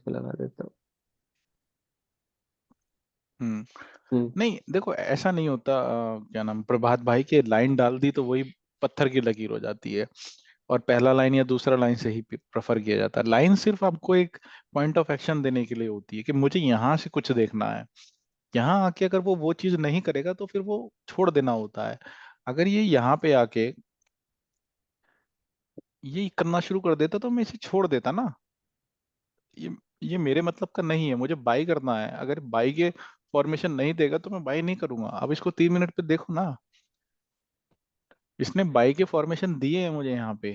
इसको लगा देता हम्म। हूँ। नहीं देखो, ऐसा नहीं होता। क्या नाम, प्रभात भाई के लाइन डाल दी तो वही पत्थर की लकीर हो जाती है, और पहला लाइन या दूसरा लाइन से ही प्रेफर किया जाता है। लाइन सिर्फ आपको एक पॉइंट ऑफ एक्शन देने के लिए होती है कि मुझे यहाँ से कुछ देखना है। यहाँ आके अगर वो चीज नहीं करेगा तो फिर वो छोड़ देना होता है। अगर ये यहाँ पे आके ये करना शुरू कर देता तो मैं इसे छोड़ देता ना। ये ये मेरे मतलब का नहीं है, मुझे बाई करना है। अगर बाई के फॉर्मेशन नहीं देगा तो मैं बाई नहीं करूंगा। अब इसको 3 मिनट पे देखो ना, इसने बाई के फॉर्मेशन दिए हैं मुझे यहाँ पे,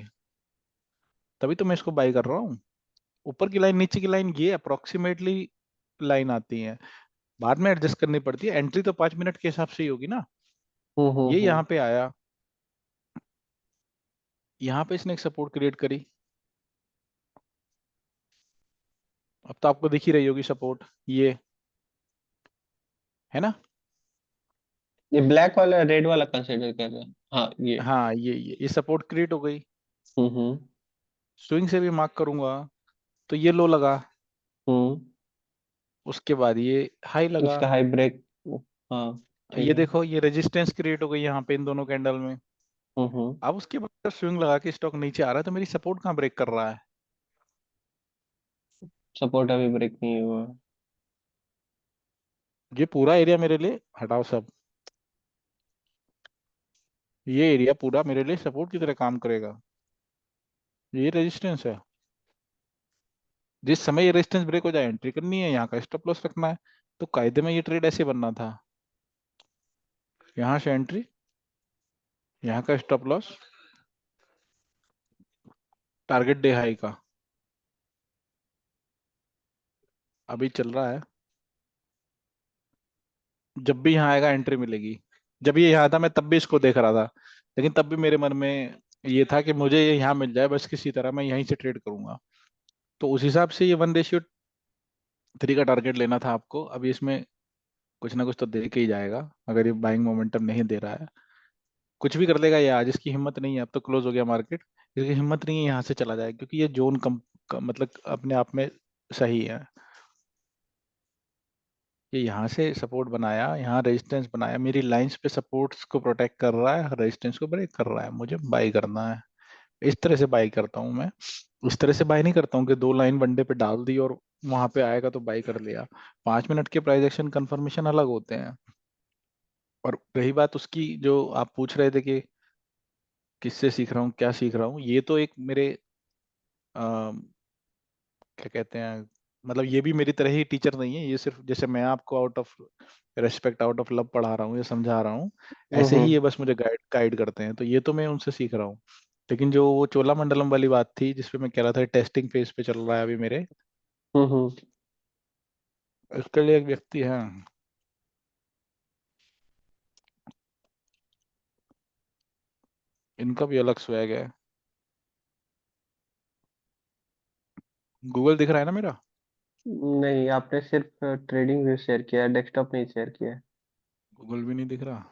तभी तो मैं इसको बाई कर रहा हूँ। ऊपर की लाइन नीचे की लाइन ये अप्रोक्सीमेटली लाइन आती है, बाद में एडजस्ट करनी पड़ती है। एंट्री तो 5 मिनट के हिसाब से ही होगी ना। ये हम्म। यहाँ पे आया, यहाँ पे इसने एक सपोर्ट क्रिएट करी। अब तो आपको दिख ही रही होगी सपोर्ट, ये है ना। ये ब्लैक वाला रेड वाला कंसिडर कर रहे हैं? हाँ ये। हाँ, ये सपोर्ट क्रिएट हो गई। हम्म। स्विंग से भी मार्क करूंगा तो ये लो लगा, हम्म। उसके बाद ये हाई लगा। इसका हाई ब्रेक। हाँ ठीक ये है। देखो, ये रेजिस्टेंस क्रिएट हो गई यहाँ पे इन दोनों कैंडल में। हम्म। अब उसके बाद स्विंग लगा के स्टॉक नीचे आ रहा है तो मेरी सपोर्ट कहाँ ब्रेक कर रहा है। सपोर्ट अभी ब्रेक नहीं हुआ। ये पूरा एरिया मेरे लिए हटाओ सब, ये एरिया पूरा मेरे लिए सपोर्ट की तरह काम करेगा। ये रेजिस्टेंस है, जिस समय ये रेजिस्टेंस ब्रेक हो जाए एंट्री करनी है, यहाँ का स्टॉप लॉस रखना है। तो कायदे में ये ट्रेड ऐसे बनना था, यहाँ से एंट्री, यहाँ का stop loss, target day high का। अभी चल रहा है, जब भी यहाँ आएगा एंट्री मिलेगी। जब ये यहाँ था मैं तब भी इसको देख रहा था, लेकिन तब भी मेरे मन में ये था कि मुझे ये यहाँ मिल जाए बस, किसी तरह मैं यहीं से ट्रेड करूंगा। तो उस हिसाब से ये 1:3 का टारगेट लेना था आपको। अभी इसमें कुछ ना कुछ तो दे के ही जाएगा, अगर ये बाइंग मोमेंटम नहीं दे रहा है। कुछ भी कर लेगा ये आज, इसकी हिम्मत नहीं है। अब तो क्लोज हो गया मार्केट, इसकी हिम्मत नहीं है यहाँ से चला जाए, क्योंकि ये जोन मतलब अपने आप में सही है। ये यहाँ से सपोर्ट बनाया, यहाँ रेजिस्टेंस बनाया, मेरी लाइंस पे सपोर्ट्स को प्रोटेक्ट कर रहा है, रेजिस्टेंस को ब्रेक कर रहा है। मुझे बाई करना है, इस तरह से बाई करता हूँ मैं। उस तरह से बाई नहीं करता हूँ कि दो लाइन वनडे पे डाल दी और वहां पे आएगा तो बाई कर लिया। 5 मिनट के प्राइस एक्शन कंफर्मेशन अलग होते हैं। और रही बात उसकी, जो आप पूछ रहे थे कि किससे सीख रहा हूँ, क्या सीख रहा हूँ, ये तो एक मेरे क्या कहते हैं, मतलब ये भी मेरी तरह ही टीचर नहीं है। ये सिर्फ जैसे मैं आपको out of respect, out of love पढ़ा रहा हूँ या समझा रहा हूँ, ऐसे ही हम्म। ये बस मुझे गाइड गाइड करते हैं। तो ये तो मैं उनसे सीख रहा हूँ। लेकिन जो वो चोलामंडलम वाली बात थी जिसपे मैं कह रहा था टेस्टिंग फेज पे चल रहा है अभी मेरे, हम्म। इसके लिए एक व्यक्ति है, इनका भी अलग स्वैग है। गूगल दिख रहा है ना मेरा। नहीं, आपने सिर्फ ट्रेडिंग व्यू शेयर किया है, डेस्कटॉप नहीं शेयर किया है। गूगल भी नहीं दिख रहा।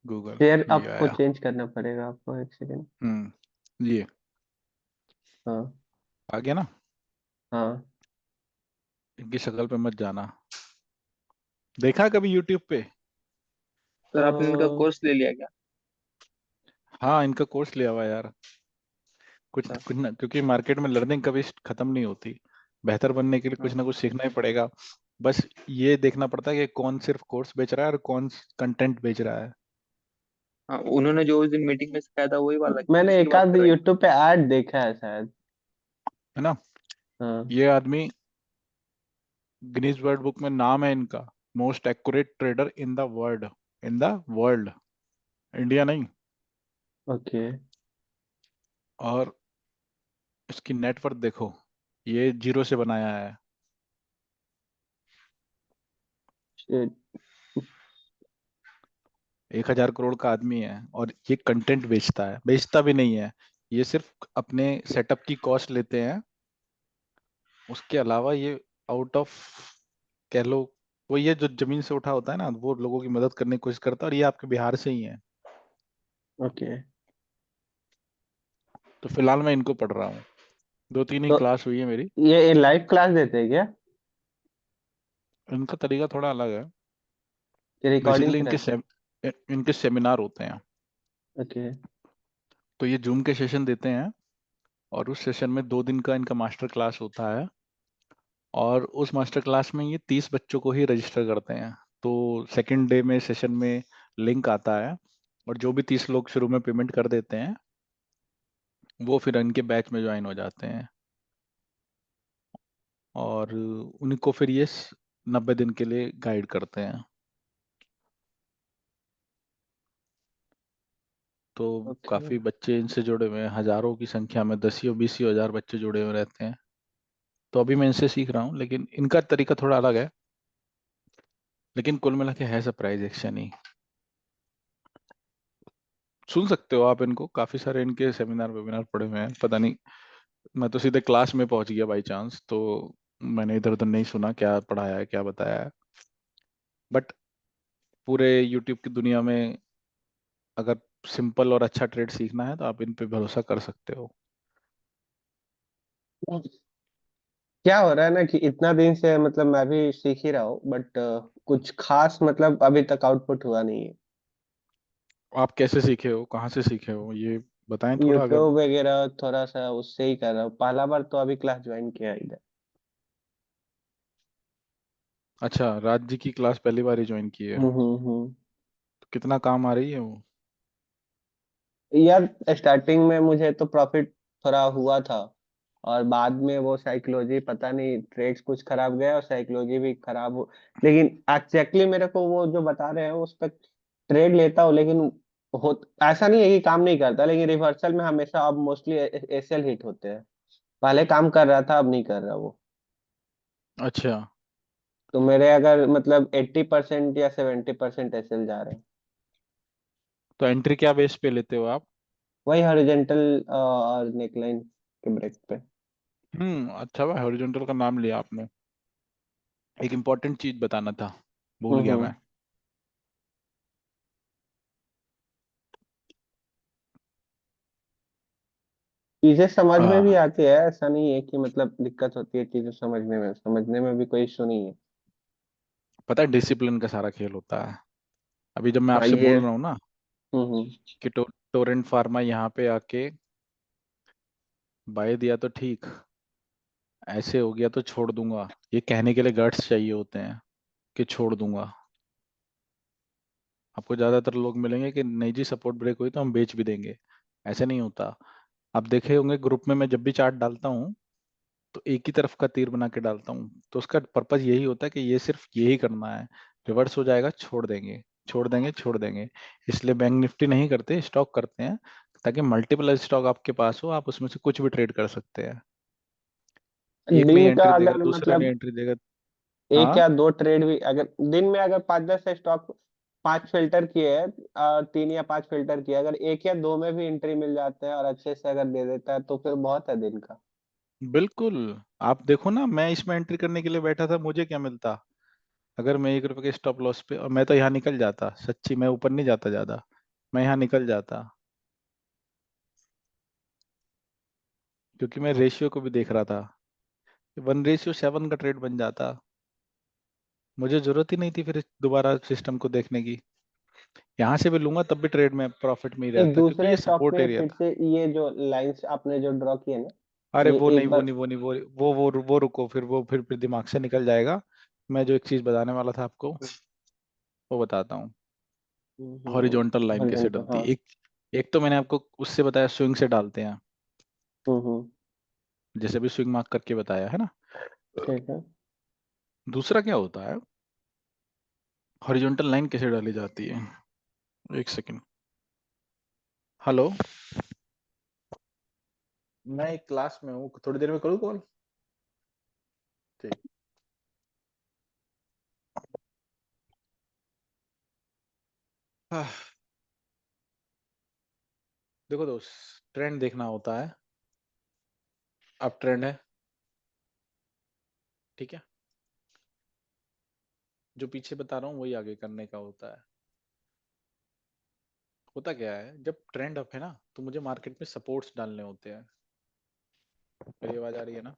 गूगल, शेयर ये आपको आया। चेंज करना पड़ेगा, आपको एक सेकेंड। ये हाँ। आ गया ना। हाँ। इनकी शक्ल पे मत जाना, देखा कभी यूट्यूब पे। सर आपने इनका कोर्स ले लिया क्या? हाँ, इनका कोर्स लिया हुआ है यार। कुछ अच्छा। कुछ ना, क्योंकि मार्केट में लर्निंग कभी खत्म नहीं होती। बेहतर बनने के लिए कुछ हाँ। ना कुछ सीखना ही पड़ेगा। बस ये देखना पड़ता है कि कौन सिर्फ कोर्स बेच रहा है और कौन कंटेंट बेच रहा है। हाँ, उन्होंने जो उस दिन मीटिंग में सिखाया था वही वाला मैंने एक बात आध कर रहे यूट्यूब पे ऐड देखा है शायद। है ना। हाँ। ये आदमी गिनीज वर्ल्ड बुक में नाम है इनका, most accurate trader in the world. In the world, India नहीं। ओके। और इसकी नेटवर्थ देखो, ये जीरो से बनाया है। 1,000 करोड़ का आदमी है और ये कंटेंट बेचता है, बेचता भी नहीं है। ये सिर्फ अपने सेटअप की कॉस्ट लेते हैं। उसके अलावा ये आउट ऑफ, कह लो, वो ये जो जमीन से उठा होता है ना, वो लोगों की मदद करने की कोशिश करता है, और ये आपके बिहार से ही है। ओके। तो फिलहाल मैं इनको पढ़ रहा हूँ। दो तीन ही तो क्लास हुई है मेरी। ये लाइव क्लास देते हैं क्या, इनका तरीका थोड़ा अलग है। कि रिकॉर्डिंग बेसिकली पे रहता इनके सेमिनार होते हैं। है? ओके। तो ये जूम के सेशन देते हैं, और उस सेशन में 2 दिन का इनका मास्टर क्लास होता है। और उस मास्टर क्लास में ये 30 बच्चों को ही रजिस्टर करते हैं। तो सेकंड डे में सेशन में लिंक आता है, और जो भी 30 लोग शुरू में पेमेंट कर देते हैं, वो फिर इनके बैच में ज्वाइन हो जाते हैं। और उनको फिर ये 90 दिन के लिए गाइड करते हैं। तो ओके। काफी बच्चे इनसे जुड़े हुए हैं, हजारों की संख्या में, 10 बीस हजार बच्चे जुड़े हुए रहते हैं। तो अभी मैं इनसे सीख रहा हूँ, लेकिन इनका तरीका थोड़ा अलग है। लेकिन कुल मिला के है सरप्राइज एक्शन ही। सुन सकते हो आप इनको, काफी सारे इनके सेमिनार वेबिनार पड़े हुए हैं। पता नहीं, मैं तो सीधे क्लास में पहुंच गया बाई चांस, तो मैंने इधर उधर नहीं सुना क्या पढ़ाया है क्या बताया है। बट पूरे यूट्यूब की दुनिया में अगर सिंपल और अच्छा ट्रेड सीखना है, तो आप इन पे भरोसा कर सकते हो। क्या हो रहा है ना कि इतना दिन से मतलब मैं भी सीख ही रहा हूँ, बट कुछ खास मतलब अभी तक आउटपुट हुआ नहीं है। आप कैसे सीखे हो, कहाँ से सीखे हो, ये बताएं थोड़ा अगर। यूट्यूब वगैरह थोड़ा सा उससे ही कर रहा हूँ, पहला बार तो अभी क्लास ज्वाइन किया है इधर। अच्छा, राज जी की क्लास पहली बार ही ज्वाइन की है। हम्म। तो कितना काम आ रही है वो। यार स्टार्टिंग में मुझे तो प्रॉफिट थोड़ा हुआ था, और बाद में वो साइकोलॉजी पता नहीं ट्रेड्स कुछ खराब गया और साइकोलॉजी भी खराब हो। लेकिन एक्जैक्टली मेरे को वो जो बता रहे हैं उस पर ट्रेड लेता हूँ, लेकिन हो ऐसा नहीं है कि काम नहीं करता, लेकिन रिवर्सल में हमेशा अब मोस्टली एसएल हिट होते हैं। पहले काम कर रहा था, अब नहीं कर रहा वो। अच्छा, तो मेरे अगर मतलब 80% या 70% एसएल जा रहे हैं। तो एंट्री क्या बेस पे लेते हो आप। वही हॉरिजॉन्टल और नेकलाइन के ब्रेक पे। अच्छा, भाई हॉरिजॉन्टल का नाम लिया आपने। एक इम्पोर्टेंट चीज बताना था, भूल गया हम्म। मैं। चीजें समझ में भी आ, आती है, ऐसा नहीं है कि मतलब दिक्कत होती है चीजें समझने में भी कोई इशू नहीं है। पता है, डिसिप्लिन का सारा खेल होता है। अभी जब मैं हाँ आपसे ये। बोल रहा हूँ ना हम्म। कि टोरेंट फार्मा यहाँ पे आके बाय दिया तो ठीक, ऐसे हो गया तो छोड़ दूंगा, ये कहने के लिए गट्स चाहिए होते हैं कि छोड़ दूंगा। आपको ज्यादातर लोग मिलेंगे कि नहीं जी, सपोर्ट ब्रेक हुई तो हम बेच भी देंगे। ऐसे नहीं होता। आप देखे होंगे ग्रुप में मैं जब भी चार्ट डालता हूँ, तो एक ही तरफ का तीर बना के डालता हूँ। तो उसका पर्पज यही होता है कि ये सिर्फ यही करना है, रिवर्स हो जाएगा छोड़ देंगे, छोड़ देंगे छोड़ देंगे। इसलिए बैंक निफ्टी नहीं करते, स्टॉक करते हैं, ताकि मल्टीपल स्टॉक आपके पास हो, आप उसमें से कुछ भी ट्रेड कर सकते हैं। एक नहीं दिन का एंट्री देगा, अगर दूसरा नहीं मतलब एंट्री देगा। एक हाँ, या दो ट्रेड भी अगर दिन में अगर 5-10 स्टॉक, 5 फिल्टर किए हैं, 3 या 5 फिल्टर किए, अगर एक या दो में भी एंट्री मिल जाता है और अच्छे से अगर दे देता है तो फिर बहुत है दिन का। बिल्कुल। आप देखो ना, मैं इसमें एंट्री करने के लिए बैठा था, मुझे क्या मिलता अगर मैं 1 रुपए के स्टॉप लॉस पे, और मैं तो यहाँ निकल जाता, सच्ची मैं ऊपर नहीं जाता ज्यादा, मैं यहाँ निकल जाता। क्योंकि मैं रेशियो को भी देख रहा था, 1:7 का ट्रेड बन जाता। मुझे जरूरत ही नहीं थी फिर दोबारा सिस्टम को देखने की। यहाँ से भी लूंगा तब भी ट्रेड में प्रॉफिट में ही एक रहता, क्योंकि दूसरे ये स्टॉक सपोर्ट पे एरिया फिर था। से ये जो लाइंस आपने जो ड्रॉ किए ना, अरे ये वो नहीं, एक वो बार। नहीं, वो नहीं, वो रुको, फिर वो फिर दिमाग से निकल जाएगा। मैं जो एक चीज बताने वाला था आपको, वो बताता हूँ। हॉरिजॉन्टल लाइन कैसे हॉरिजॉन्टल, डलती हाँ। है, एक एक तो मैंने आपको उससे बताया, स्विंग से डालते हैं, हम्म। जैसे भी स्विंग मार्क करके बताया है ना। ठीक है। दूसरा क्या होता है, हॉरिजॉन्टल लाइन कैसे डाली जाती है। एक सेकंड। हेलो, मैं एक क्लास में हूँ, थोड़ी देर में करूँ कॉल। ठीक। आह, देखो दोस्त, ट्रेंड देखना होता है। अब ट्रेंड है, ठीक है, जो पीछे बता रहा हूँ वही आगे करने का होता है। होता क्या है, जब ट्रेंड अप है ना, तो मुझे मार्केट में सपोर्ट्स डालने होते हैं। मेरी आवाज आ रही है ना?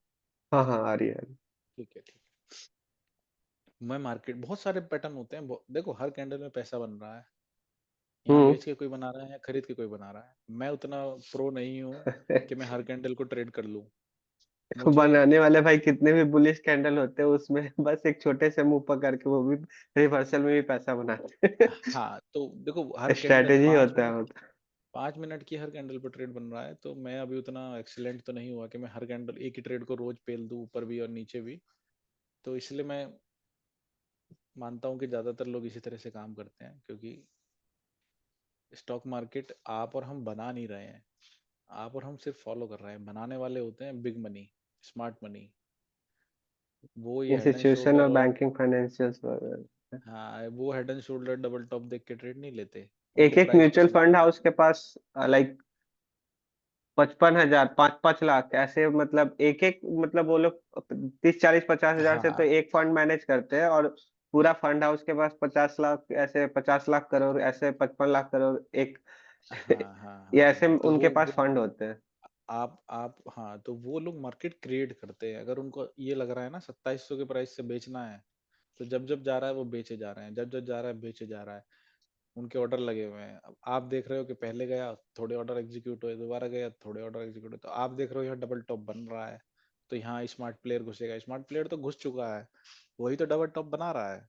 हाँ हाँ, आ रही है। ठीक है, ठीक है। मैं मार्केट, बहुत सारे पैटर्न होते हैं, देखो हर कैंडल में पैसा बन रहा है। यहाँ हम्म। बेच के कोई बना रहा है या खरीद के कोई बना रहा है। मैं उतना प्रो नहीं हूँ कि मैं हर कैंडल को ट्रेड कर लूँ। मुझे बनाने वाले भाई कितने भी बुलिश कैंडल होते हैं उसमें बस एक छोटे से मुंह पकड़ के वो भी रिवर्सल में भी पैसा बनाते हैं। हाँ तो देखो हर कैंडल स्ट्रेटेजी पाँच होता है मिनट वो तो। 5 मिनट की हर कैंडल पर ट्रेड बन रहा है, तो मैं अभी उतना एक्सीलेंट तो नहीं हुआ कि मैं हर कैंडल एक ही ट्रेड को रोज पेल दूं, ऊपर भी और नीचे भी। तो इसलिए मैं मानता हूँ कि ज्यादातर लोग इसी तरह से काम करते हैं, क्योंकि स्टॉक मार्केट आप और हम बना नहीं रहे हैं, आप और हम सिर्फ फॉलो कर रहे हैं। बनाने वाले होते हैं बिग मनी, स्मार्ट मनी। वो ये हेड एंड इंस्टीट्यूशन और शोल्डर और, बैंकिंग फाइनेंशियल्स वगैरह। हाँ वो head and shoulder double top देख के ट्रेड नहीं लेते। एक उनको एक प्राइस म्यूचुअल पसंद फंड आता है। हाउस के पास लाइक 55,000, 5-5 लाख ऐसे, मतलब एक एक, मतलब वो लोग 30-40-50 हजार से तो हाँ एक फंड मैनेज करते हैं, और पूरा फंड हाउस के पास 50 लाख, ऐसे 50 लाख करोड़, ऐसे 55 लाख करोड़ एक। हाँ हाँ ये हाँ ऐसे हाँ, तो उनके पास वो फंड होते हैं। आप हाँ, तो वो लोग मार्केट क्रिएट करते हैं। अगर उनको ये लग रहा है ना 2700 के प्राइस से बेचना है, तो जब जब जा रहा है वो बेचे जा रहे हैं, जब जब जा रहा है बेचे जा रहा है। उनके ऑर्डर लगे हुए हैं। अब आप देख रहे हो कि पहले गया थोड़े ऑर्डर एग्जीक्यूट हुए, दोबारा गया थोड़े ऑर्डर एग्जीक्यूट हुए, तो आप देख रहे हो यहाँ डबल टॉप बन रहा है। तो यहाँ स्मार्ट प्लेयर घुसेगा, स्मार्ट प्लेयर तो घुस चुका है, वही तो डबल टॉप बना रहा है।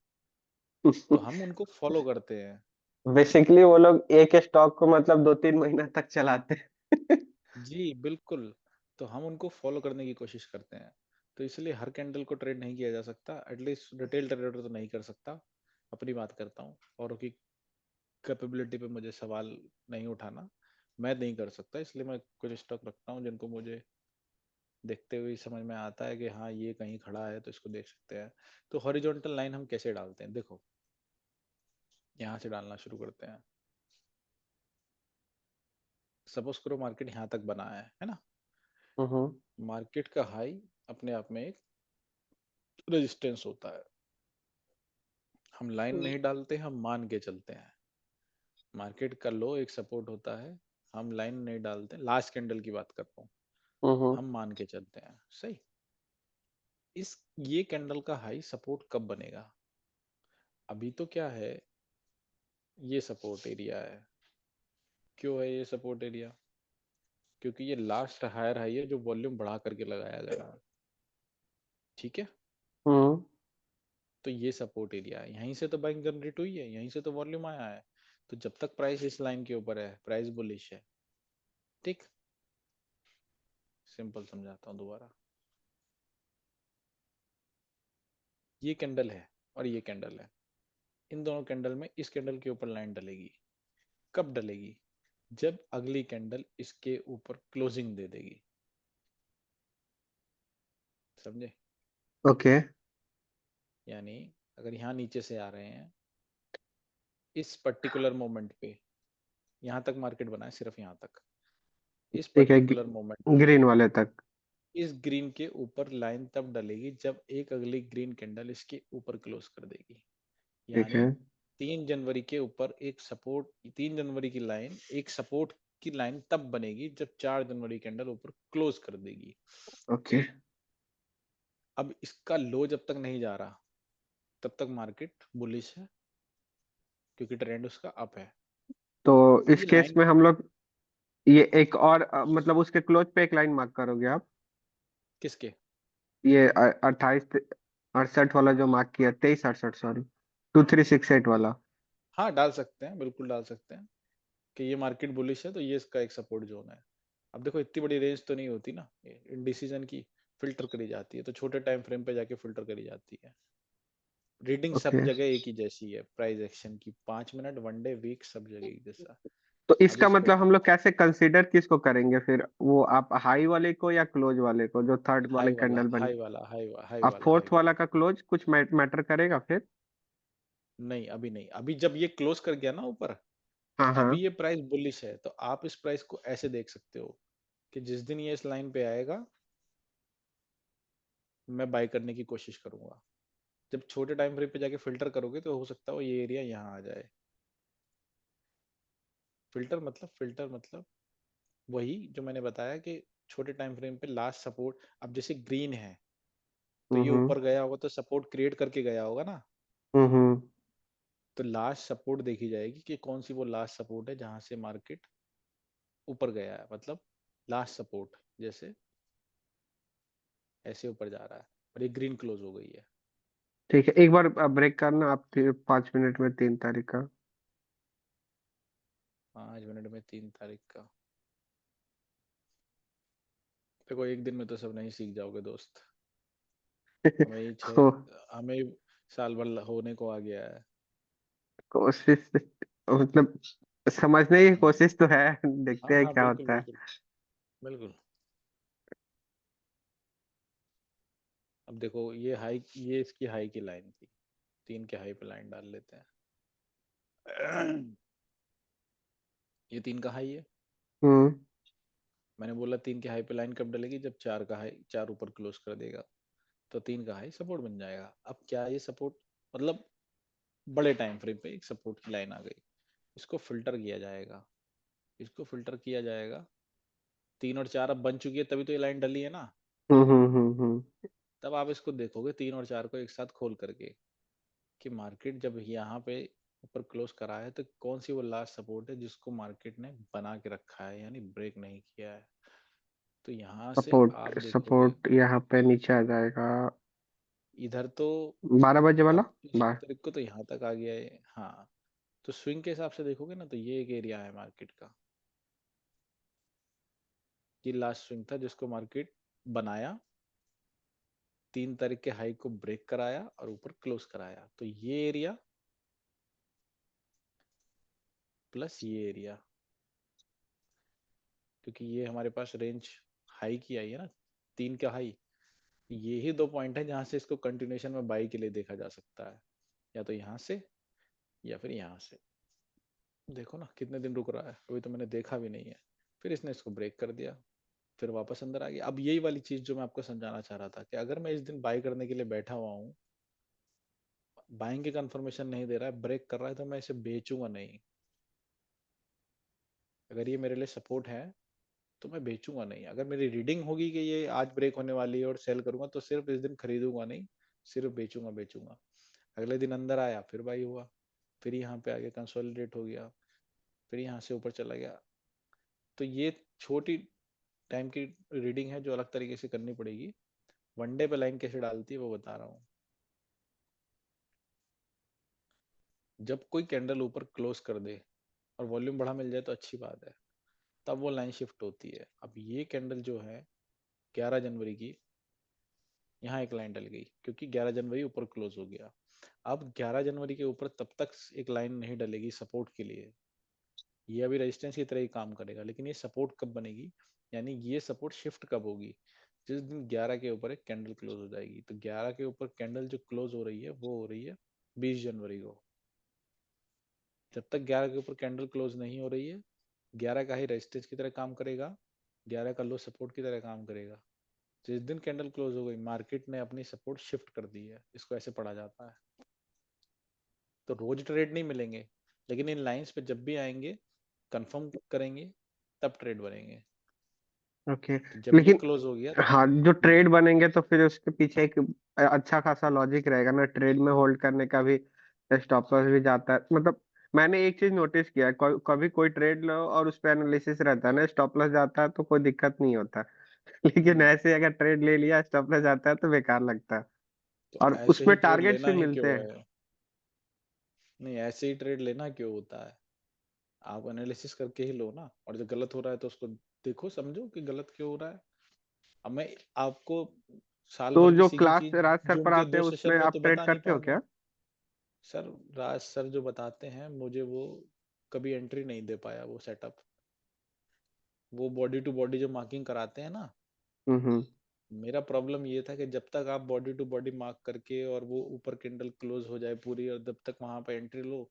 तो हम उनको फॉलो करते हैं। बेसिकली वो लोग एक स्टॉक को मतलब 2-3 महीना तक चलाते हैं। जी बिल्कुल। तो हम उनको फॉलो करने की कोशिश करते हैं। तो इसलिए हर कैंडल को ट्रेड नहीं किया जा सकता, एटलीस्ट रिटेल ट्रेडर तो नहीं कर सकता। अपनी बात करता हूँ, औरों की कैपेबिलिटी पे मुझे सवाल नहीं उठाना। मैं नहीं कर सकता, इसलिए मैं कुछ स्टॉक रखता हूँ जिनको मुझे देखते हुए ही समझ में आता है कि हाँ ये कहीं खड़ा है तो इसको देख सकते हैं। तो हॉरिजॉन्टल लाइन हम कैसे डालते हैं, देखो यहाँ से डालना शुरू करते हैं। सपोज करो मार्केट यहाँ तक बना है ना। हम्म। मार्केट का हाई अपने आप में एक रेजिस्टेंस होता है। हम लाइन नहीं डालते, हम मान के चलते हैं। मार्केट का लो एक सपोर्ट होता है, हम लाइन नहीं डालते, लास्ट कैंडल की बात कर रहा हूँ। हम्म। हम मान के चलते हैं, सही। इस ये कैंडल का हाई सपोर्ट कब बनेगा? अभी तो क्या है, ये सपोर्ट एरिया है। क्यों है ये सपोर्ट एरिया? क्योंकि ये लास्ट हायर हाई है जो वॉल्यूम बढ़ा करके लगाया गया है। ठीक है। हम्म। तो ये सपोर्ट एरिया है, यहीं से तो बाइंग जनरेट हुई है, यहीं से तो वॉल्यूम आया है। तो जब तक प्राइस इस लाइन के ऊपर है, प्राइस बुलिश है। ठीक। सिंपल समझाता हूँ दोबारा। ये कैंडल है और ये कैंडल है। इन दोनों कैंडल में इस कैंडल के ऊपर लाइन डलेगी। कब डलेगी? जब अगली कैंडल इसके ऊपर क्लोजिंग दे देगी। समझे? ओके। यानी अगर यहाँ नीचे से आ रहे हैं, इस पर्टिकुलर मोमेंट पे, यहाँ तक मार्केट बना है, सिर्फ यहाँ तक, इस ठीक है, पर्टिकुलर मोमेंट पे ग्रीन वाले तक। इस ग्रीन के ऊपर लाइन तब डलेगी जब एक अगली ग्रीन कैंडल इसके ऊपर क्लोज कर देगी। ठीक यानी है। 3 जनवरी के ऊपर एक सपोर्ट, 3 जनवरी की लाइन एक सपोर्ट की लाइन तब बनेगी जब 4 जनवरी कैंडल ऊपर क्लोज कर देगी। ओके। अब इसका लो जब तक नहीं जा रहा, तब तक मार्केट बुलिश है, क्योंकि ट्रेंड उसका अप है। तो इस ये केस लाइन में हम लोग ये एक और मतलब उसके क्लोज पे एक लाइन मार्क करोगे आप? किसके? ये 28-68 वाला जो मार्क किया, 23-68, सॉरी, 2368 वाला। हाँ डाल सकते हैं, बिल्कुल डाल सकते हैं कि ये मार्केट बुलिश है तो ये इसका एक सपोर्ट जोन है। अब देखो इतनी बड़ी रेंज तो नहीं होती ना, इंडिसीजन की फिल्टर करी जाती है, तो छोटे टाइम फ्रेम पे जाके फिल्टर करी जाती है। रीडिंग सब ओके। जगह एक ही जैसी है, प्राइस एक्शन की 5 मिनट, वन डे, वीक, सब जगह एक जैसा। तो अब इसका इसको मतलब हम हम लोग कैसे कंसीडर किसको करेंगे फिर, वो आप हाई वाले को या क्लोज वाले को, जो थर्ड वाले हाई वाला, कैंडल बने? हाई वाला, हाई अब वाला, हाई फोर्थ वाला वाला। का क्लोज कुछ मैटर करेगा फिर? नहीं अभी नहीं, अभी जब ये क्लोज कर गया ना ऊपर, तो हाँ हाँ। अभी ये प्राइस बुलिश है, तो आप इस प्राइस को ऐसे देख सकते हो कि जिस दिन ये इस लाइन पे आएगा, मैं बाय करने की कोशिश करूंगा। जब छोटे टाइम फ्रेम पे जाके फिल्टर करोगे तो हो सकता है वो ये एरिया यहाँ आ जाए। फिल्टर मतलब वही जो मैंने बताया कि छोटे टाइम फ्रेम पे लास्ट सपोर्ट, अब जैसे ग्रीन है तो ये हम्म ऊपर गया होगा तो सपोर्ट क्रिएट करके गया होगा ना, हम्म। तो लास्ट सपोर्ट देखी जाएगी कि कौन सी वो लास्ट सपोर्ट है जहां से मार्केट ऊपर गया है, मतलब लास्ट सपोर्ट जैसे ऐसे ऊपर जा रहा है और ये ग्रीन क्लोज हो गई है। ठीक है, एक बार ब्रेक करना आप, 5 मिनट में 3 तारीख का। 5 मिनट में 3 तारीख का? देखो एक दिन में तो सब नहीं सीख जाओगे दोस्त, हमें ही छः, को, हमें ही साल भर होने को आ गया है। कोशिश मतलब समझने की हम्म, कोशिश तो है, देखते हाँ हैं हाँ क्या बिल्कुल होता है। बिल्कुल बिल्कुल। अब देखो ये हाई, ये इसकी हाई की लाइन थी, 3 के हाई पे लाइन डाल लेते हैं। ये 3 का हाई है, हम्म। मैंने बोला 3 के हाई पे लाइन कब डलेगी, जब 4 का हाई, 4 ऊपर क्लोज कर देगा तो 3 का हाई सपोर्ट बन जाएगा। अब क्या ये सपोर्ट, मतलब बड़े टाइम फ्रेम पे एक सपोर्ट की लाइन आ गई, इसको फिल्टर किया जाएगा, इसको फिल्टर किया जाएगा। 3 और 4 अब बन चुकी है तभी तो ये लाइन डली है ना। हम्म। तब आप इसको देखोगे 3 और 4 को एक साथ खोल करके कि मार्केट जब यहाँ पे ऊपर क्लोज करा है तो कौन सी वो लास्ट सपोर्ट है जिसको मार्केट ने बना के रखा है, यानी ब्रेक नहीं किया है। तो यहाँ से सपोर्ट आप देखोगे सपोर्ट यहाँ पे नीचे आ जाएगा। इधर तो 12 बजे वाला। अब 21 तारीख को तो यहाँ तक आ गया है, हाँ। तो स्विंग के हिसाब से देखोगे ना तो ये एक एरिया है मार्केट का, ये लास्ट स्विंग था जिसको मार्केट बनाया, 3 तारीख के हाई को ब्रेक कराया और ऊपर क्लोज कराया, तो ये एरिया प्लस ये एरिया, क्योंकि ये हमारे पास रेंज हाई की आई है ना, 3 का हाई, ये ही 2 पॉइंट है जहां से इसको कंटिन्यूएशन में बाई के लिए देखा जा सकता है, या तो यहाँ से या फिर यहाँ से। देखो ना कितने दिन रुक रहा है, अभी तो मैंने देखा भी नहीं है, फिर इसने इसको ब्रेक कर दिया, फिर वापस अंदर आ गया। अब यही वाली चीज जो मैं आपको समझाना चाह रहा था कि अगर मैं इस दिन बाई करने के लिए बैठा हुआ हूँ, बाइंग की कंफर्मेशन नहीं दे रहा है, ब्रेक कर रहा है, तो मैं इसे बेचूंगा नहीं। अगर ये मेरे लिए सपोर्ट है तो मैं बेचूंगा नहीं, अगर मेरी रीडिंग होगी कि ये आज ब्रेक होने वाली है और सेल करूंगा तो सिर्फ इस दिन खरीदूंगा नहीं, सिर्फ बेचूंगा बेचूंगा। अगले दिन अंदर आया फिर बाई हुआ, फिर यहाँ पे आगे कंसोलिडेट हो गया, फिर यहाँ से ऊपर चला गया। तो ये छोटी टाइम की रीडिंग है जो अलग तरीके से करनी पड़ेगी, वनडे पे लाइन कैसे डालती है वो बता रहा हूँ। जब कोई कैंडल ऊपर क्लोज कर दे और वॉल्यूम बढ़ा मिल जाए तो अच्छी बात है, तब वो लाइन शिफ्ट होती है। अब ये कैंडल जो है 11 जनवरी की, यहाँ एक लाइन डल गई क्योंकि 11 जनवरी ऊपर क्लोज हो गया। अब 11 जनवरी के ऊपर तब तक एक लाइन नहीं डलेगी सपोर्ट के लिए, ये अभी रेजिस्टेंस की तरह ही काम करेगा, लेकिन ये सपोर्ट कब बनेगी, यानी ये सपोर्ट शिफ्ट कब होगी, जिस दिन 11 के ऊपर एक कैंडल क्लोज हो जाएगी। तो 11 के ऊपर कैंडल जो क्लोज हो रही है वो हो रही है 20 जनवरी को। जब तक 11 के ऊपर कैंडल क्लोज नहीं हो रही है, 11 का ही रेजिस्टेंस की तरह काम करेगा, 11 का लो सपोर्ट की तरह काम करेगा। जिस दिन कैंडल क्लोज हो गई मार्केट ने अपनी सपोर्ट शिफ्ट कर दी है, इसको ऐसे पढ़ा जाता है। तो रोज ट्रेड नहीं मिलेंगे, लेकिन इन लाइंस पे जब भी आएंगे कंफर्म करेंगे तब ट्रेड बनेंगे। ओके। तो जब ये लेकिन क्लोज हो गया, हाँ, जो ट्रेड बनेंगे तो फिर उसके पीछे एक अच्छा खासा लॉजिक रहेगा ना, ट्रेड में होल्ड करने का भी। स्टॉप लॉस भी जाता है, मतलब मैंने एक चीज नोटिस किया है, कभी कोई ट्रेड लो और उस पर एनालिसिस रहता है ना, स्टॉप लॉस जाता है तो कोई दिक्कत नहीं होता। लेकिन हम्म, ऐसे अगर ट्रेड ले लिया, स्टॉप लॉस जाता है तो बेकार लगता है। तो और ऐसे उसमें ही ट्रेड टारगेट्स लेना भी ही मिलते क्यों हैं। है? नहीं, ऐसे ही ट्रेड लेना क्यों होता है? आप एनालिसिस करके ही लो ना, और जो गलत हो रहा है तो उसको देखो समझो कि गलत क्यों हो रहा है। अब मैं आपको साल तो भर की जो सीखी क्लास चीज राज सर जूम के पढ़ाते हैं 2 सेशन उसमें में तो आप ट्रेड बता नहीं करते हो पाऊंगा। क्या? सर राज सर जो बताते हैं मुझे वो कभी एंट्री नहीं दे पाया वो सेटअप, वो बॉडी टू बॉडी जो मार्किंग कराते हैं ना, हम्म। मेरा प्रॉब्लम ये था कि जब तक आप बॉडी टू बॉडी मार्क करके और वो ऊपर कैंडल क्लोज हो जाए पूरी और जब तक वहां पे एंट्री लो,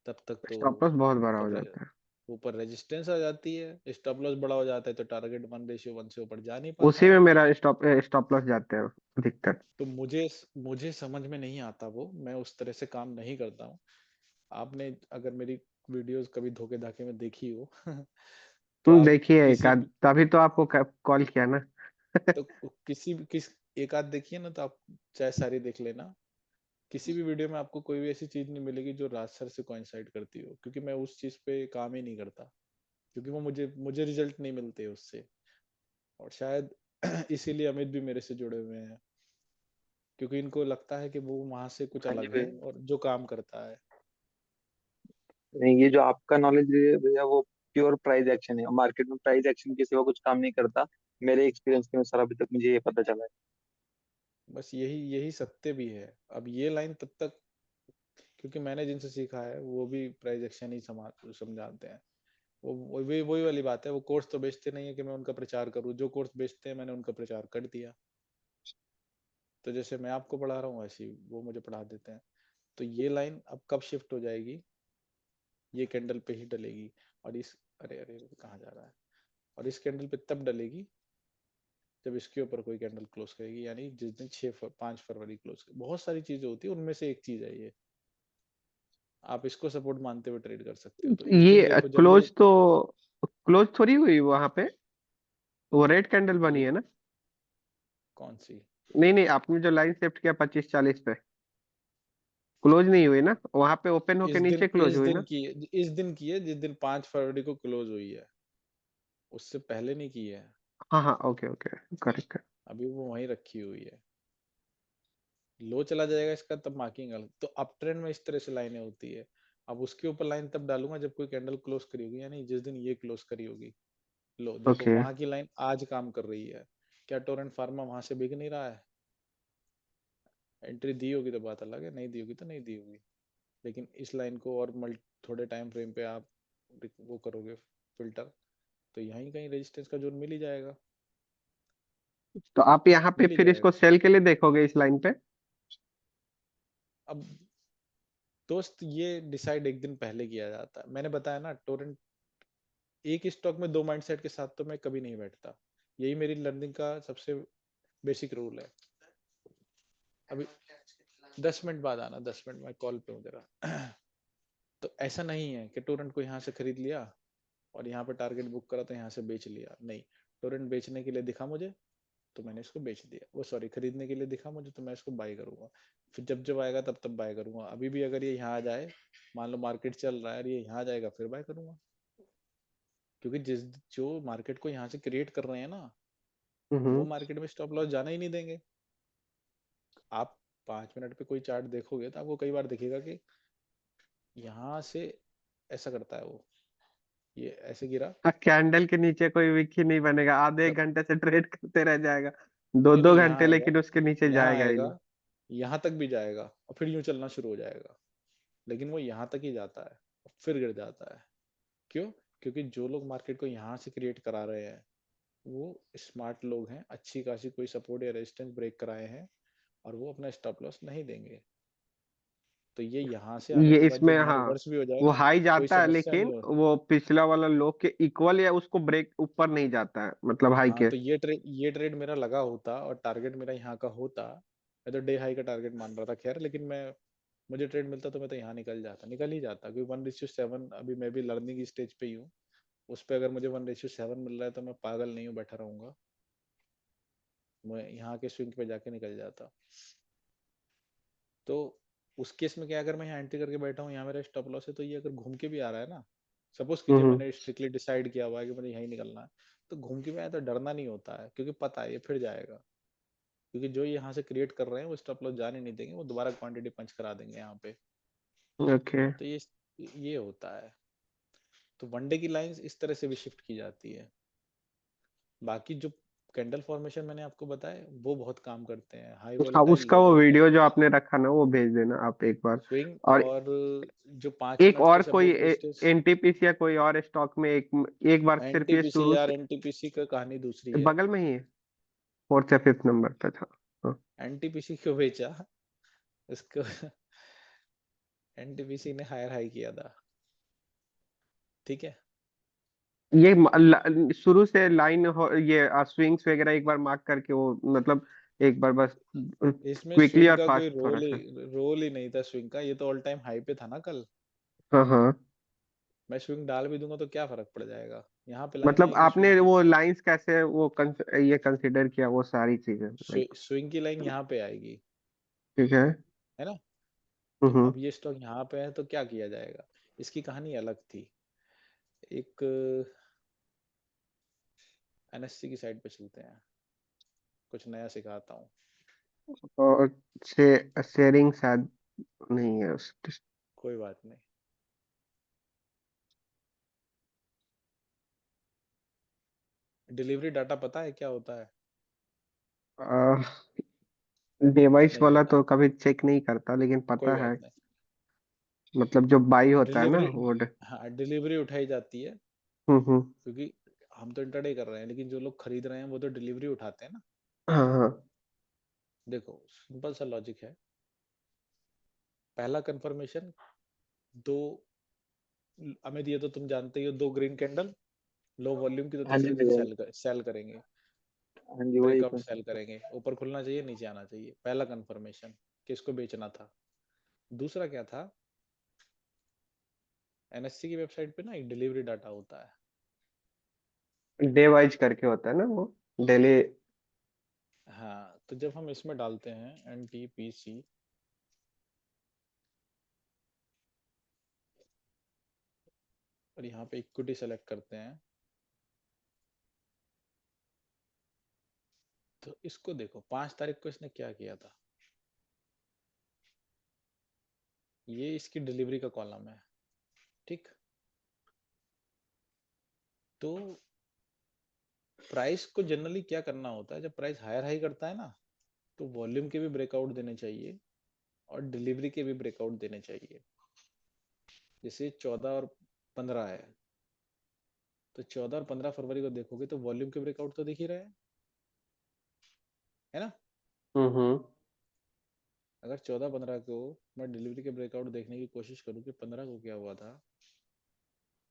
तब तक तो स्टॉप लॉस बहुत बड़ा हो ऊपर जाता है। ऊपर रेजिस्टेंस आ जाती है, स्टॉप लॉस बड़ा हो जाता है तो टारगेट 1:1 से ऊपर जा नहीं पाता उसी में है। मेरा स्टॉप लॉस जाते हैं अधिकतर। तो मुझे मुझे समझ में नहीं आता वो, मैं उस तरह से काम नहीं करता हूँ। आपने अगर मेरी वीडियोस कभी धोखे धाके में देखी हो तो आप देखिए एक किसी आध, तभी तो आपको कॉल किया ना। तो किसी भी किस एक आध देखिए ना, तो आप चाहे सारी देख लेना, किसी भी वीडियो में आपको कोई भी ऐसी चीज नहीं मिलेगी जो राज सर से कोइंसाइड करती हो, क्योंकि मैं उस चीज पे काम ही नहीं करता, क्योंकि वो मुझे मुझे रिजल्ट नहीं मिलते उससे। और शायद इसीलिए अमित भी मेरे से जुड़े हुए हैं, क्योंकि इनको लगता है कि वो वहां से कुछ हाँ जी अलग है भैया। और जो काम करता है। नहीं, ये जो आपका नॉलेज है भैया, वो प्योर प्राइस एक्शन है। मार्केट में प्राइस एक्शन के सिवा कुछ काम नहीं करता। मेरे एक्सपीरियंस के अनुसार अभी तक मुझे ये पता चला है। बस यही यही सत्य भी है। अब ये लाइन तब तक, क्योंकि मैंने जिनसे सीखा है वो भी प्राइस एक्शन ही समझाते हैं। वो वही वही वाली बात है, वो कोर्स तो बेचते नहीं है कि मैं उनका प्रचार करूं, जो कोर्स बेचते हैं मैंने उनका प्रचार कर दिया। तो जैसे मैं आपको पढ़ा रहा हूँ वैसे ही वो मुझे पढ़ा देते हैं। तो ये लाइन अब कब शिफ्ट हो जाएगी, ये कैंडल पे ही डलेगी। और इस, अरे अरे कहाँ जा रहा है, और इस कैंडल पे तब डलेगी जब इसके ऊपर कोई कैंडल क्लोज करेगी, यानी जिस दिन 5 फरवरी क्लोज कर, बहुत सारी चीजें होती है उनमें से एक चीज है ये। आप इसको सपोर्ट मानते हुए ट्रेड कर सकते हो। तो इस दिन ये देखो जब ये, क्लोज तो क्लोज थोड़ी हुई वहां पे, वो रेड कैंडल बनी ये है ना। कौन सी? नहीं नहीं, आपने जो लाइन शिफ्ट किया 25-40 पे, क्लोज नहीं हुई ना वहां पे, ओपन होके नीचे क्लोज हुई ना। इस दिन की है जिस दिन 5 फरवरी को क्लोज हुई है, उससे पहले नहीं की है। हाँ हाँ, ओके ओके, करेक्ट। अभी वो वहीं रखी हुई है। लो चला जाएगा इसका तब मार्किंग अलग। तो अप ट्रेंड में इस तरह से लाइनें होती है। अब उसके ऊपर लाइन तब डालूंगा जब कोई कैंडल क्लोज करी होगी, यानी जिस दिन ये क्लोज करी होगी। लो देखो ओके। वहां की लाइन आज काम कर रही है। क्या टोरेंट फार्मा वहां से बिक नहीं रहा है? एंट्री दी होगी तो बात अलग है, नहीं दी होगी तो नहीं दी होगी। लेकिन इस लाइन को और थोड़े टाइम फ्रेम पे आप वो करोगे फिल्टर, तो यहीं कहीं रेजिस्टेंस का जोन मिल ही जाएगा। तो आप यहाँ पे मिल ही फिर इसको जाएगा। सेल के लिए देखोगे इस लाइन पे। अब दोस्त ये डिसाइड एक दिन पहले किया जाता है। मैंने बताया ना, टोरेंट एक स्टॉक में दो माइंडसेट के साथ तो मैं कभी नहीं बैठता। यही मेरी लर्निंग का सबसे बेसिक रूल है। अभी 10 मिनट बाद आना, 10 मिनट मैं कॉल पे हूँ तेरा। तो ऐसा नहीं है कि टोरेंट को यहाँ से खरीद लिया और यहाँ पे टारगेट बुक करा तो यहाँ से बेच लिया, नहीं। टोरेंट बेचने के लिए दिखा मुझे तो मैंने इसको बेच दिया, वो सॉरी खरीदने के लिए दिखा मुझे तो मैं इसको बाय करूंगा। फिर जब जब आएगा तब तब बाय करूंगा। अभी भी अगर ये यहाँ आ जाए, मान लो मार्केट चल रहा है और ये यहाँ आ जाएगा, फिर बाय करूंगा। क्योंकि जिस जो मार्केट को यहाँ से क्रिएट कर रहे हैं ना, वो हम्म। मार्केट में स्टॉप लॉस जाना ही नहीं देंगे। आप 5 मिनट पे कोई चार्ट देखोगे तो आपको कई बार दिखेगा कि यहाँ से ऐसा करता है वो, ये ऐसे गिरा। कैंडल के नीचे कोई विक ही नहीं बनेगा, आधे एक जब घंटे से ट्रेड करते रह जाएगा, दो नहीं दो नहीं यहाँ घंटे, आएगा, लेकिन उसके नीचे यहाँ जाएगा ही आएगा, नहीं। यहाँ तक भी जाएगा और फिर यूं चलना शुरू हो जाएगा। लेकिन वो यहाँ तक ही जाता है और फिर गिर जाता है। क्यों? क्योंकि जो लोग मार्केट को यहाँ से क्रिएट करा रहे हैं वो स्मार्ट लोग हैं, अच्छी खासी कोई सपोर्ट या रेजिस्टेंस ब्रेक कराए हैं, और वो अपना स्टॉप लॉस नहीं देंगे। तो ये यहाँ से आने ये के बाद इसमें जब यहाँ हाँ, रिवर्स भी हो जाए वो ना, हाई कोई जाता है समस्या नहीं लेकिन हो। वो पिछला वाला लो के इक्वल या उसको ब्रेक ऊपर नहीं जाता है, मतलब हाई हाँ के। तो ये ट्रेड मेरा लगा होता और टारगेट मेरा यहाँ का होता। मैं तो डे हाई का टारगेट मान रहा था, खैर, लेकिन मैं, मुझे ट्रेड मिलता तो मैं तो यहाँ निकल ही जाता, क्योंकि 1:7 अभी मैं भी लर्निंग स्टेज पे ही हूँ। उस पर अगर मुझे 1:7 मिल रहा है तो मैं पागल नहीं हूँ बैठा रहूंगा। मैं यहाँ के स्विंग पे जाके निकल जाता। तो उस केस में क्या, अगर मैं यहाँ एंट्री करके बैठा हूँ, यहाँ मेरा स्टॉप लॉस है, तो ये अगर घूम के भी आ रहा है ना, सपोज कीजिए हम्म। मैंने स्ट्रिक्टली डिसाइड किया हुआ है कि मुझे यहीं निकलना है, तो घूम के भी आया तो डरना नहीं होता है, क्योंकि पता है ये फिर जाएगा। क्योंकि जो यहाँ से क्रिएट कर रहे हैं वो स्टॉप लॉस जाने नहीं देंगे, वो दोबारा क्वांटिटी पंच करा देंगे यहाँ पे। ओके। तो ये होता है। तो वनडे की लाइंस इस तरह से भी शिफ्ट की जाती है। बाकी जो कैंडल फॉर्मेशन मैंने आपको बताया वो बहुत काम करते हैं, हाई हाँ, वोलेटाइल उसका लो वो वोलेटाइल वीडियो जो आपने रखा ना, वो भेज देना आप एक बार। स्विंग। और और जो 5 मिनट के और कोई सपोर्ट रेजिस्टेंस, एनटीपीसी या कोई और स्टॉक में एक एक बार सिर्फ ये एनटीपीसी शुरू यार, से, एनटीपीसी का कहानी दूसरी है। बगल में ही है, फोर्थ या फिफ्थ नंबर पे था। हाँ। एनटीपीसी क्यों बेचा इसको? एनटीपीसी ने हायर हाई किया था, ठीक है। ये शुरू से लाइन हो, ये स्विंग्स वगैरह एक बार मार्क करके वो, मतलब एक बार बस इसमें क्विकली स्विंग और का कोई फास्ट थोड़ा सा। रोल ही नहीं था स्विंग का। ये तो ऑल टाइम हाई पे था ना कल। हाँ हाँ। मैं स्विंग डाल भी दूंगा तो क्या फर्क पड़ जाएगा? यहाँ पे लाइन मतलब आएगी स्विंग आपने की। वो लाइंस कैसे वो ये कंसिडर किया वो सारी चीजें लाइक। स्विंग की लाइन यहाँ पे आएगी, ठीक है। है ना। तो हम्म। अब ये स्टॉक यहाँ पे है तो क्या किया जाएगा, इसकी कहानी अलग थी। एक एनएससी की साइड पे चलते हैं, कुछ नया सिखाता हूँ। और शेयरिंग शायद नहीं है उस। कोई बात नहीं। डिलीवरी डाटा पता है क्या होता है? डिवाइस नहीं वाला पता, तो कभी चेक नहीं करता लेकिन कोई पता है। बात नहीं। मतलब जो बाई होता है ना डिलीवरी, वो हाँ डिलीवरी उठाई जाती है, हम्म। क्योंकि हम तो इंटरडे कर रहे हैं, लेकिन जो लोग खरीद रहे हैं वो तो डिलीवरी उठाते हैं ना। हाँ हाँ। देखो सिंपल सा लॉजिक है। पहला कंफर्मेशन, दो, अमित ये तो तुम जानते ही हो, दो ग्रीन कैंडल लो वॉल्यूम की तो हाँ जी तीसरे दिन भैया। सेल करेंगे, हाँ जी वही ब्रेकआउट सेल कंफर्मेशन। करेंगे, ऊपर खुलना चाहिए नीचे आना चाहिए, पहला कंफर्मेशन कि इसको बेचना था। दूसरा क्या था, एनएससी की वेबसाइट पे ना एक डिलीवरी डाटा होता है। डे वाइज करके होता है ना वो डेली। हाँ तो जब हम इसमें डालते हैं एनटीपीसी, और यहाँ पे इक्विटी सेलेक्ट करते हैं, तो इसको देखो 5 तारीख को इसने क्या किया था। ये इसकी डिलीवरी का कॉलम है, ठीक। तो प्राइस को जनरली क्या करना होता है, जब प्राइस हायर हाई करता है ना, तो वॉल्यूम के भी ब्रेकआउट देने चाहिए और डिलीवरी के भी ब्रेकआउट देने चाहिए। जैसे 14 और 15 है, तो 14 और 15 फरवरी को देखोगे तो वॉल्यूम के ब्रेकआउट तो दिख ही रहे हैं, है ना। हम्म। अगर 14 15 को मैं डिलीवरी के ब्रेकआउट देखने की कोशिश करूँ कि 15 को क्या हुआ था,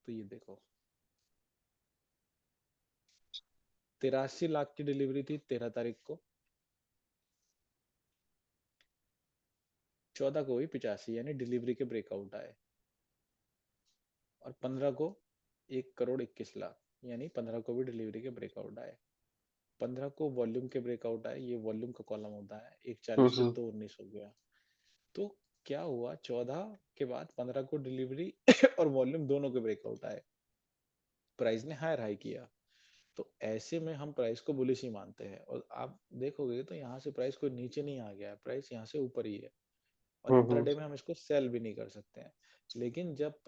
तो ये देखो 83 लाख की डिलीवरी थी 13 तारीख को, 14 को हुई 85, यानी डिलीवरी के ब्रेकआउट आए। और 15 को 1 करोड़ 21 लाख, यानी 15 को भी डिलीवरी के ब्रेकआउट आए। 15 को वॉल्यूम के ब्रेकआउट आए, ये वॉल्यूम का कॉलम होता है, 1 40 से हम्म। 2 19 हो गया। तो क्या हुआ, 14 के बाद 15 को डिलीवरी और वॉल्यूम दोनों के ब्रेकआउट आए, प्राइस ने हायर हाई किया। तो ऐसे में हम प्राइस को बुलिश ही मानते हैं, और आप देखोगे तो यहाँ से प्राइस कोई नीचे नहीं आ गया है, प्राइस यहाँ से ऊपर ही है, और हम्म। इंट्राडे में हम इसको सेल भी नहीं कर सकते हैं। लेकिन जब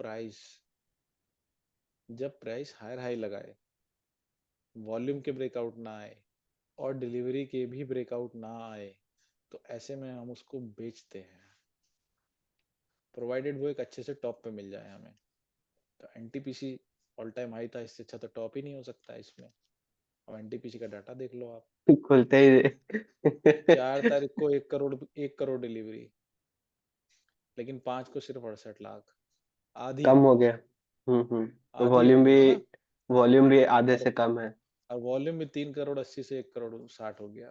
प्राइस हायर हाई लगाए, वॉल्यूम के ब्रेकआउट ना आए और डिलीवरी के भी ब्रेकआउट ना आए, तो ऐसे में हम उसको बेचते हैं, प्रोवाइडेड वो एक अच्छे से टॉप पे मिल जाए हमें। तो एनटीपीसी ऑल टाइम हाई था, इससे अच्छा तो टॉप ही नहीं हो सकता इसमें। अब एनटीपीसी का डाटा देख लो आप। खुलते ही 4 तारीख को 1 करोड़ डिलीवरी, लेकिन 5 को सिर्फ 68 लाख, आधी, कम हो गया। तो आधी हो गई है ना। वॉल्यूम भी आधे और से कम है। और वॉल्यूम भी 3 करोड़ 80 से 1 करोड़ 60 हो गया।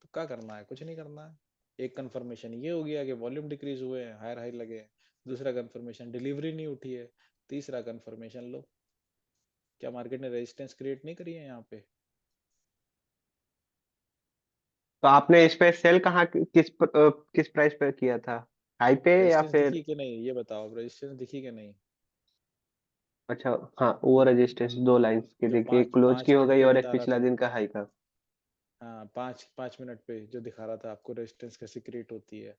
तो क्या करना है, कुछ नहीं करना है। एक कंफर्मेशन ये हो गया कि वॉल्यूम डिक्रीज हुए हैं, हायर हाई लगे हैं। दूसरा कंफर्मेशन डिलीवरी नहीं उठी है। तीसरा कंफर्मेशन लो, क्या मार्केट ने रेजिस्टेंस क्रिएट नहीं करी है यहाँ पे। तो आपने इस पे सेल कहाँ किस प्राइस पे किया था? हाई पे या रेजिस्टेंस फिर? दिखी कि नहीं ये बताओ, अब रेजिस्टेंस दिखी कि नहीं। अच्छा। हाँ वो रजिस्टेंस दो लाइंस की जो देखिए, एक पाँच क्लोज की पाँच हो मिनट गई पे और एक बता रहा पिछला था। दिन का हाई का। हाँ, पाँच पाँच मिनट पे जो दिखा रहा था आपको रेजिस्टेंस कैसे क्रिएट होती है।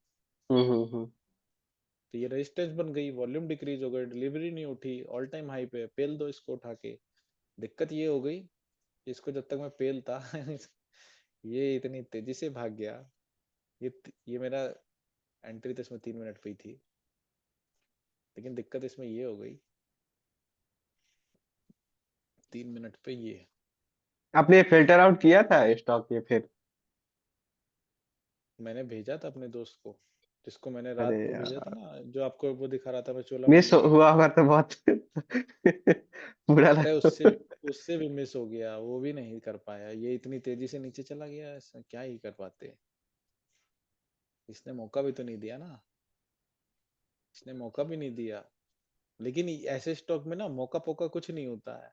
हम्म। तो ये रेजिस्टेंस बन गई, वॉल्यूम डिक्रीज हो गई, डिलीवरी नहीं उठी, ऑल टाइम हाई पे, पेल दो इसको उठा के। दिक्कत ये हो गई, इसको जब तक मैं पेलता ये इतनी तेजी से भाग गया। ये मेरा एंट्री तो इसमें 3 मिनट पे ही थी, लेकिन दिक्कत इसमें ये हो गई, 3 मिनट पे ये। आपने फिल्टर आउट किया था स्टॉक ये फिर? मैंने भेजा था अपने दोस्त को, जिसको मैंने अरे रात को भेजा था यार, ना, जो आपको वो दिखा रहा था, मैं चोला मिस मंडलम में हुआ था। होगा तो बहुत बुरा अरे लगा। उससे उससे भी मिस हो गया, वो भी नहीं कर पाया, ये इतनी तेजी से नीचे चला गया, ऐसा क्या ही कर पाते। इसने मौका भी तो नहीं दिया ना, इसने मौका भी नहीं दिया। लेकिन ऐसे स्टॉक में ना मौका पोका कुछ नहीं होता है।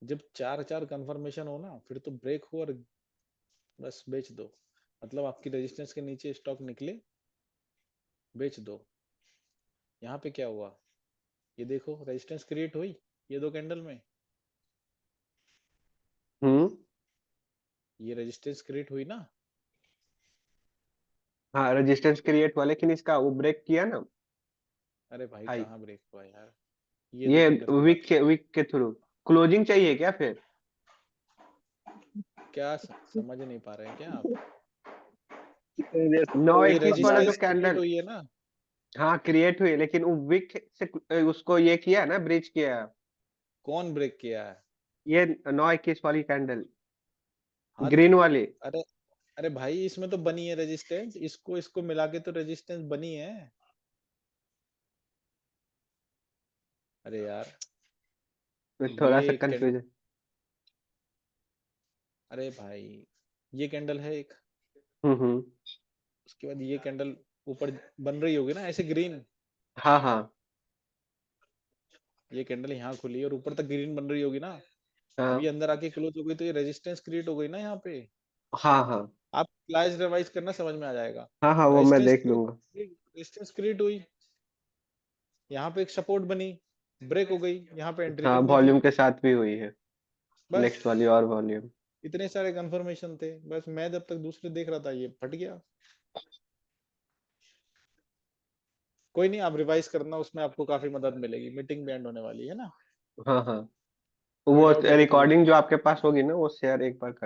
जब 4 कंफर्मेशन हो ना, फिर तो ब्रेक हो और बस बेच दो। मतलब आपकी रेजिस्टेंस के नीचे स्टॉक निकले, बेच दो। यहाँ पे क्या हुआ, ये देखो रेजिस्टेंस क्रिएट हुई ये 2 कैंडल में, हम्म। ये रेजिस्टेंस क्रिएट हुई ना। हाँ, रेजिस्टेंस क्रिएट हुआ, लेकिन इसका वो ब्रेक किया ना। अरे भाई हाई। कहाँ ब्रेक हुआ यार, ये ये देखो मेरे को बात। वीक के थ्रू क्लोजिंग चाहिए क्या फिर? क्या समझ नहीं पा रहे हैं क्या आप? कितनी देर से नौ तो ये इक्कीस वाला जो रेजिस्टेंस क्रिएट कैंडल। हुई है ना। हाँ, क्रिएट हुई, लेकिन वो वीक से उसको ये किया ना, ब्रिज किया। कौन ब्रेक किया है? ये 9-21 वाली कैंडल, हाँ तो ग्रीन वाली। अरे, अरे भाई इसमें तो बनी है रेजिस्टेंस, इसको इसको मिला के तो रेजिस्टेंस बनी है। अरे यार, थोड़ा सा ये कैंडल, कंफ्यूजन। अरे भाई ये कैंडल है एक, हम्म। उसके बाद ये कैंडल ऊपर बन रही होगी ना ऐसे ग्रीन। हाँ हाँ ये कैंडल यहाँ खुली और ऊपर तक ग्रीन बन रही होगी ना। अब हाँ ये अंदर आके क्लोज हो गई तो ये रेजिस्टेंस क्रिएट हो गई ना यहाँ पे। हाँ हाँ आप क्लास रिवाइज करना, समझ में आ जाएगा। हाँ हाँ, वो मैं रेजिस्टेंस देख लूंगा। रेजिस्टेंस क्रिएट हुई, यहाँ पे एक सपोर्ट बनी, ब्रेक हो गई, यहाँ पे एंट्री हाँ, करनी थी। वॉल्यूम के साथ भी हुई है। बस नेक्स्ट वाली और वॉल्यूम। इतने सारे कंफर्मेशन थे, बस मैं जब तक दूसरे देख रहा था ये फट गया। कोई नहीं, आप रिवाइज करना, उसमें आपको काफी मदद मिलेगी, मीटिंग भी एंड होने वाली है ना। हाँ हाँ, कोई वो डाउट होगी तो रिकॉर्डिंग जो आपके पास होगी ना, वो शेयर एक बार